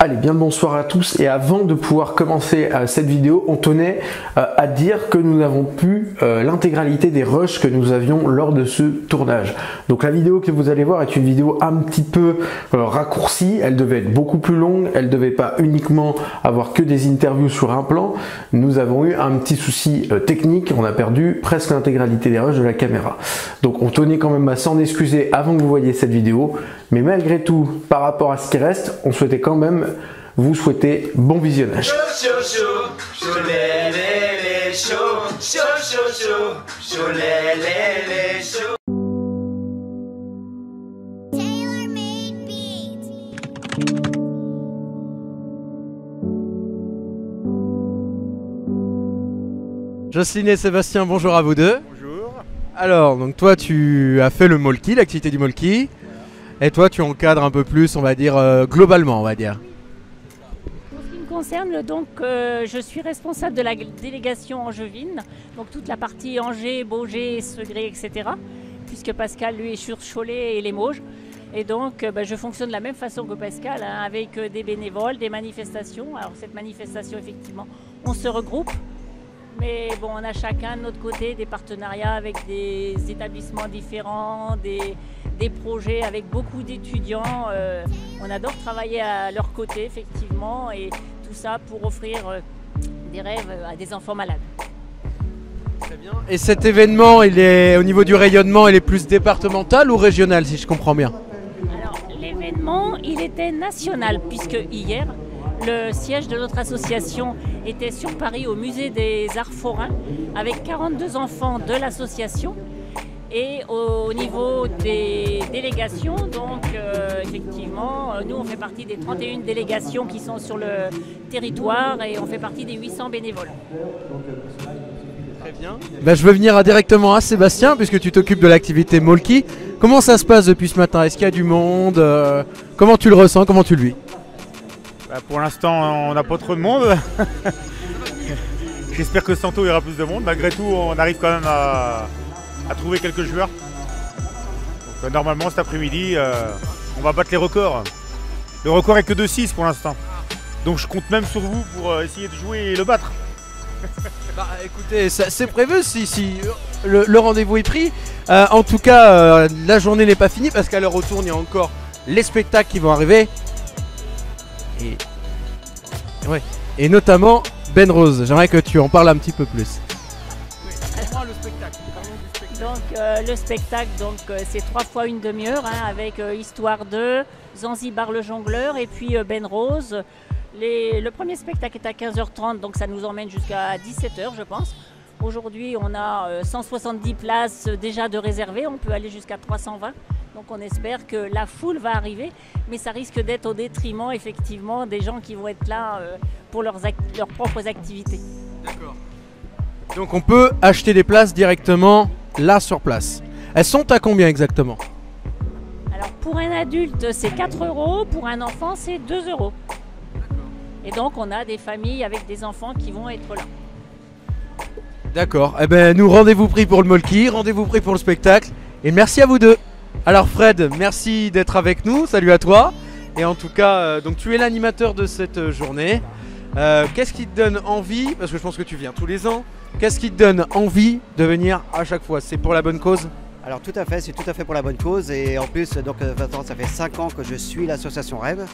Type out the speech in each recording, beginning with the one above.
Allez, bien le bonsoir à tous, et avant de pouvoir commencer cette vidéo, on tenait à dire que nous n'avons plus l'intégralité des rushs que nous avions lors de ce tournage. Donc la vidéo que vous allez voir est une vidéo un petit peu raccourcie, elle devait être beaucoup plus longue, elle devait pas uniquement avoir que des interviews sur un plan. Nous avons eu un petit souci technique, on a perdu presque l'intégralité des rushs de la caméra. Donc on tenait quand même à s'en excuser avant que vous voyiez cette vidéo, mais malgré tout, par rapport à ce qui reste, on souhaitait quand même vous souhaiter bon visionnage. Jocelyne et Sébastien, bonjour à vous deux. Bonjour. Alors, donc toi tu as fait le molki, l'activité du molki, et toi tu encadres un peu plus, on va dire, globalement, on va dire. En ce qui me concerne, donc, je suis responsable de la délégation angevine, donc toute la partie Angers, Baugé, Segré, etc. Puisque Pascal, lui, est sur Cholet et Limoges. Et donc, je fonctionne de la même façon que Pascal, hein, avec des bénévoles, des manifestations. Alors, cette manifestation, effectivement, on se regroupe. Mais bon, on a chacun de notre côté des partenariats avec des établissements différents, des projets avec beaucoup d'étudiants. On adore travailler à leur côté, effectivement, et tout ça pour offrir des rêves à des enfants malades. Très bien. Et cet événement, il est au niveau du rayonnement, il est plus départemental ou régional, si je comprends bien? Alors, l'événement, il était national, puisque hier, le siège de notre association était sur Paris au musée des Arts Forains avec 42 enfants de l'association. Et au niveau des délégations, donc effectivement, nous on fait partie des 31 délégations qui sont sur le territoire et on fait partie des 800 bénévoles. Très bien. Je veux venir directement à Sébastien puisque tu t'occupes de l'activité molki. Comment ça se passe depuis ce matin? Est-ce qu'il y a du monde? Comment tu le ressens? Comment tu le vis? Pour l'instant, on n'a pas trop de monde. J'espère que Santo il y aura plus de monde. Malgré tout, on arrive quand même à trouver quelques joueurs. Donc, normalement, cet après-midi, on va battre les records. Le record est que de 6 pour l'instant. Donc je compte même sur vous pour essayer de jouer et le battre. Écoutez, c'est prévu si le rendez-vous est pris. En tout cas, la journée n'est pas finie parce qu'à l'heure où tourne, il y a encore les spectacles qui vont arriver. Et notamment Ben Rose, j'aimerais que tu en parles un petit peu plus. Donc le spectacle, c'est 3 fois une demi-heure, hein, avec Histoire 2, Zanzibar le jongleur et puis Ben Rose. Le premier spectacle est à 15h30, donc ça nous emmène jusqu'à 17h je pense. Aujourd'hui on a 170 places déjà de réservées, on peut aller jusqu'à 320. Donc on espère que la foule va arriver, mais ça risque d'être au détriment effectivement des gens qui vont être là pour leurs propres activités. D'accord. Donc on peut acheter des places directement là sur place. Elles sont à combien exactement? Alors pour un adulte c'est 4 €, pour un enfant c'est 2 €. Et donc on a des familles avec des enfants qui vont être là. D'accord, eh ben nous rendez-vous pris pour le molki, rendez-vous pris pour le spectacle, et merci à vous deux. Alors Fred, merci d'être avec nous, salut à toi. Et en tout cas, donc tu es l'animateur de cette journée. Qu'est-ce qui te donne envie, parce que je pense que tu viens tous les ans, qu'est-ce qui te donne envie de venir à chaque fois? C'est pour la bonne cause? Alors tout à fait, c'est tout à fait pour la bonne cause. Et en plus, donc, ça fait 5 ans que je suis l'association Rêve.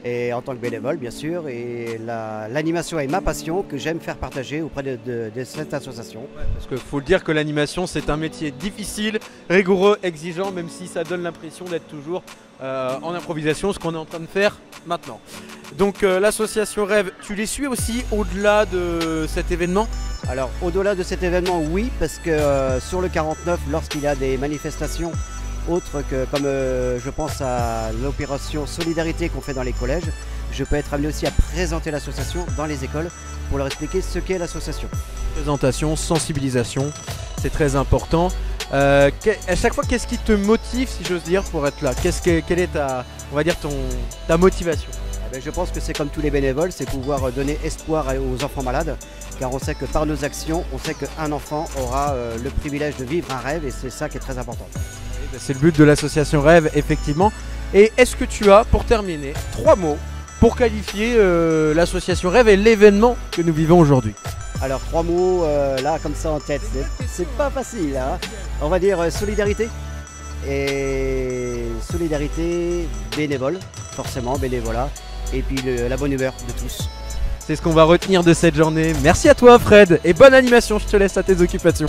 Et en tant que bénévole bien sûr, et l'animation est ma passion que j'aime faire partager auprès de cette association. Parce qu'il faut le dire que l'animation c'est un métier difficile, rigoureux, exigeant, même si ça donne l'impression d'être toujours en improvisation, ce qu'on est en train de faire maintenant. Donc l'association Rêve, tu les suis aussi au-delà de cet événement? Alors au-delà de cet événement, oui, parce que sur le 49, lorsqu'il y a des manifestations autre que, comme je pense à l'opération Solidarité qu'on fait dans les collèges, je peux être amené aussi à présenter l'association dans les écoles pour leur expliquer ce qu'est l'association. Présentation, sensibilisation, c'est très important. À chaque fois, qu'est-ce qui te motive, si j'ose dire, pour être là? Quelle est on va dire ta motivation? Je pense que c'est comme tous les bénévoles, c'est pouvoir donner espoir aux enfants malades, car on sait que par nos actions, on sait qu'un enfant aura le privilège de vivre un rêve, et c'est ça qui est très important. C'est le but de l'association Rêve, effectivement. Et est-ce que tu as, pour terminer, 3 mots pour qualifier l'association Rêve et l'événement que nous vivons aujourd'hui? Alors 3 mots là comme ça en tête, c'est pas facile hein. On va dire solidarité. Et solidarité, bénévole, forcément bénévolat. Et puis la bonne humeur de tous. C'est ce qu'on va retenir de cette journée. Merci à toi Fred et bonne animation, je te laisse à tes occupations.